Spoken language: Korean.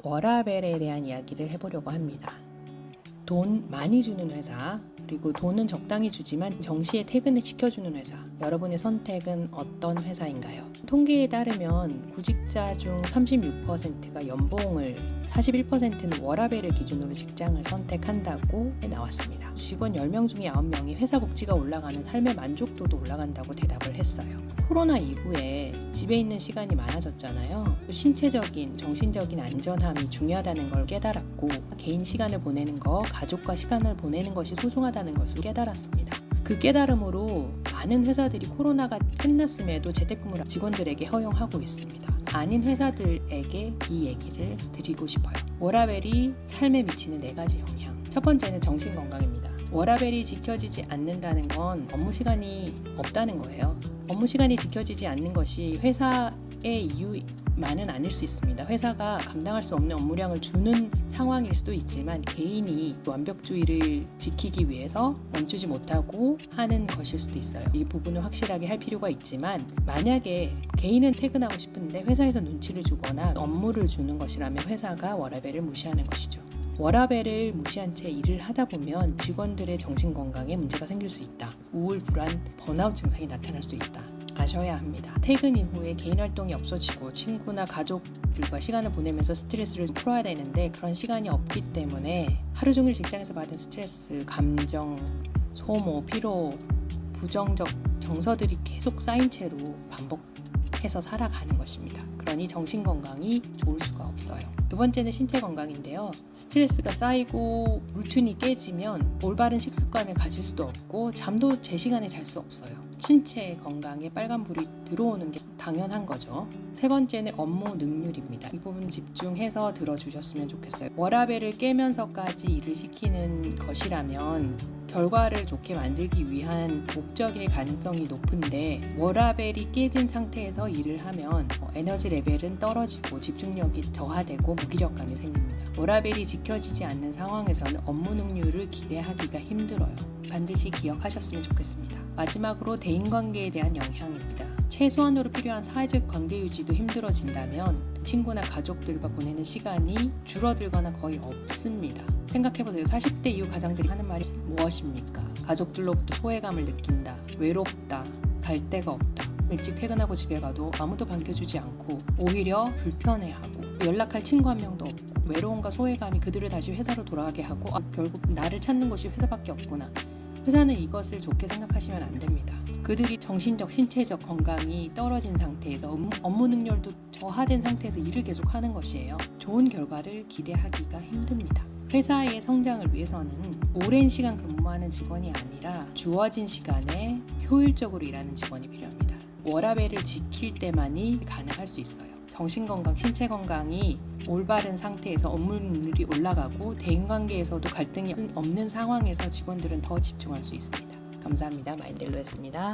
워라밸에 대한 이야기를 해보려고 합니다. 돈 많이 주는 회사, 그리고 돈은 적당히 주지만 정시에 퇴근을 시켜주는 회사, 여러분의 선택은 어떤 회사인가요? 통계에 따르면 구직자 중 36%가 연봉을, 41%는 워라밸을 기준으로 직장을 선택한다고 나왔습니다. 직원 10명 중에 9명이 회사 복지가 올라가면 삶의 만족도도 올라간다고 대답을 했어요. 코로나 이후에 집에 있는 시간이 많아졌잖아요. 신체적인, 정신적인 안전함이 중요하다는 걸 깨달았고, 개인 시간을 보내는 거, 가족과 시간을 보내는 것이 소중하다는 것을 깨달았습니다. 그 깨달음으로 많은 회사들이 코로나가 끝났음에도 재택근무를 직원들에게 허용하고 있습니다. 아닌 회사들에게 이 얘기를 드리고 싶어요. 워라밸이 삶에 미치는 4가지 영향. 첫 번째는 정신건강입니다. 워라밸이 지켜지지 않는다는 건 업무 시간이 없다는 거예요. 업무 시간이 지켜지지 않는 것이 회사의 이유만은 아닐 수 있습니다. 회사가 감당할 수 없는 업무량을 주는 상황일 수도 있지만 개인이 완벽주의를 지키기 위해서 멈추지 못하고 하는 것일 수도 있어요. 이 부분은 확실하게 할 필요가 있지만, 만약에 개인은 퇴근하고 싶은데 회사에서 눈치를 주거나 업무를 주는 것이라면 회사가 워라밸을 무시하는 것이죠. 워라밸을 무시한 채 일을 하다 보면 직원들의 정신건강에 문제가 생길 수 있다. 우울, 불안, 번아웃 증상이 나타날 수 있다. 아셔야 합니다. 퇴근 이후에 개인 활동이 없어지고 친구나 가족들과 시간을 보내면서 스트레스를 풀어야 되는데 그런 시간이 없기 때문에 하루 종일 직장에서 받은 스트레스, 감정, 소모, 피로, 부정적 정서들이 계속 쌓인 채로 반복해서 살아가는 것입니다. 그러니 정신건강이 좋을 수가 없어요. 두 번째는 신체 건강인데요. 스트레스가 쌓이고 루틴이 깨지면 올바른 식습관을 가질 수도 없고 잠도 제 시간에 잘 수 없어요. 신체 건강에 빨간불이 들어오는 게 당연한 거죠. 세 번째는 업무 능률입니다. 이 부분 집중해서 들어주셨으면 좋겠어요. 워라밸을 깨면서까지 일을 시키는 것이라면 결과를 좋게 만들기 위한 목적일 가능성이 높은데, 워라밸이 깨진 상태에서 일을 하면 에너지 레벨은 떨어지고 집중력이 저하되고 무기력감이 생깁니다. 워라밸이 지켜지지 않는 상황에서는 업무 능률을 기대하기가 힘들어요. 반드시 기억하셨으면 좋겠습니다. 마지막으로 대인관계에 대한 영향입니다. 최소한으로 필요한 사회적 관계 유지도 힘들어진다면 친구나 가족들과 보내는 시간이 줄어들거나 거의 없습니다. 생각해보세요. 40대 이후 가장들이 하는 말이 무엇입니까? 가족들로부터 소외감을 느낀다, 외롭다, 갈 데가 없다. 일찍 퇴근하고 집에 가도 아무도 반겨주지 않고 오히려 불편해하고 연락할 친구 한 명도 없고 외로움과 소외감이 그들을 다시 회사로 돌아가게 하고 결국 나를 찾는 곳이 회사밖에 없구나. 회사는 이것을 좋게 생각하시면 안 됩니다. 그들이 정신적, 신체적 건강이 떨어진 상태에서 업무 능률도 저하된 상태에서 일을 계속하는 것이에요. 좋은 결과를 기대하기가 힘듭니다. 회사의 성장을 위해서는 오랜 시간 근무하는 직원이 아니라 주어진 시간에 효율적으로 일하는 직원이 필요합니다. 워라밸을 지킬 때만이 가능할 수 있어요. 정신건강, 신체건강이 올바른 상태에서 업무 능률이 올라가고 대인관계에서도 갈등이 없는 상황에서 직원들은 더 집중할 수 있습니다. 감사합니다. 마인델로였습니다.